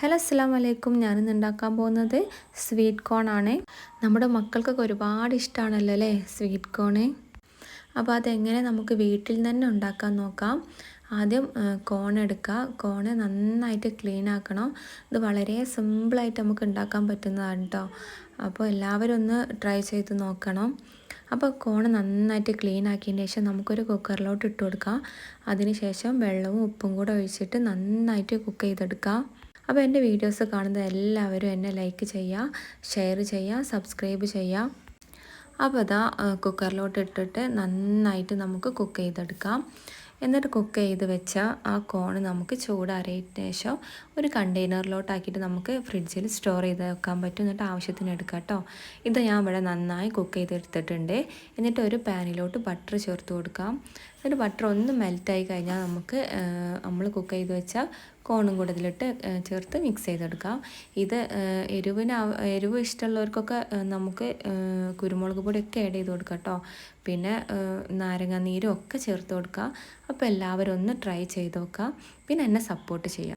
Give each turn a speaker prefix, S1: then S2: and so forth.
S1: Hello അസ്സലാമു അലൈക്കും. ഞാനിന്ന് ഉണ്ടാക്കാൻ പോകുന്നത് സ്വീറ്റ് കോൺ ആണ്. നമ്മുടെ മക്കൾക്കൊക്കെ ഒരുപാട് ഇഷ്ടമാണല്ലോ അല്ലേ സ്വീറ്റ് കോൺ. അപ്പോൾ അതെങ്ങനെ നമുക്ക് വീട്ടിൽ തന്നെ ഉണ്ടാക്കാൻ നോക്കാം. ആദ്യം കോൺ എടുക്കുക. കോൺ നന്നായിട്ട് ക്ലീൻ ആക്കണം. ഇത് വളരെ സിമ്പിളായിട്ട് നമുക്ക് ഉണ്ടാക്കാൻ പറ്റുന്നതാണ് കേട്ടോ. അപ്പോൾ എല്ലാവരും ഒന്ന് ട്രൈ ചെയ്ത് നോക്കണം. അപ്പോൾ കോൺ നന്നായിട്ട് ക്ലീൻ ആക്കിയതിന് ശേഷം നമുക്കൊരു കുക്കറിലോട്ട് ഇട്ട് കൊടുക്കാം. അതിന് ശേഷം വെള്ളവും ഉപ്പും കൂടെ ഒഴിച്ചിട്ട് നന്നായിട്ട് കുക്ക് ചെയ്തെടുക്കാം. അപ്പോൾ എൻ്റെ വീഡിയോസ് കാണുന്നത് എല്ലാവരും എന്നെ ലൈക്ക് ചെയ്യുക, ഷെയർ ചെയ്യുക, സബ്സ്ക്രൈബ് ചെയ്യുക. അപ്പോൾ അതാ കുക്കറിലോട്ട് ഇട്ടിട്ട് നന്നായിട്ട് നമുക്ക് കുക്ക് ചെയ്തെടുക്കാം. എന്നിട്ട് കുക്ക് ചെയ്ത് വെച്ച ആ കോൺ നമുക്ക് ചൂടാറിയതിന് ശേഷം ഒരു കണ്ടെയ്നറിലോട്ടാക്കിയിട്ട് നമുക്ക് ഫ്രിഡ്ജിൽ സ്റ്റോർ ചെയ്ത് വെക്കാൻ പറ്റും. എന്നിട്ട് ആവശ്യത്തിന് എടുക്കാം കേട്ടോ. ഇത് ഞാൻ ഇവിടെ നന്നായി കുക്ക് ചെയ്തെടുത്തിട്ടുണ്ട്. എന്നിട്ട് ഒരു പാനിലോട്ട് ബട്ടർ ചേർത്ത് കൊടുക്കാം. എന്നിട്ട് ബട്ടർ ഒന്ന് മെൽറ്റായി കഴിഞ്ഞാൽ നമുക്ക് നമ്മൾ കുക്ക് ചെയ്ത് വെച്ച കോണും കൂടെ ഇതിലിട്ട് ചേർത്ത് മിക്സ് ചെയ്തെടുക്കാം. ഇത് എരിവ് ഇഷ്ടമുള്ളവർക്കൊക്കെ നമുക്ക് കുരുമുളക് പൊടിയൊക്കെ ആഡ് ചെയ്ത് കൊടുക്കാം കേട്ടോ. പിന്നെ നാരങ്ങ നീരും ഒക്കെ ചേർത്ത് കൊടുക്കുക. അപ്പോൾ എല്ലാവരും ഒന്ന് ട്രൈ ചെയ്ത് നോക്കുക. പിന്നെ എന്നെ സപ്പോർട്ട് ചെയ്യുക.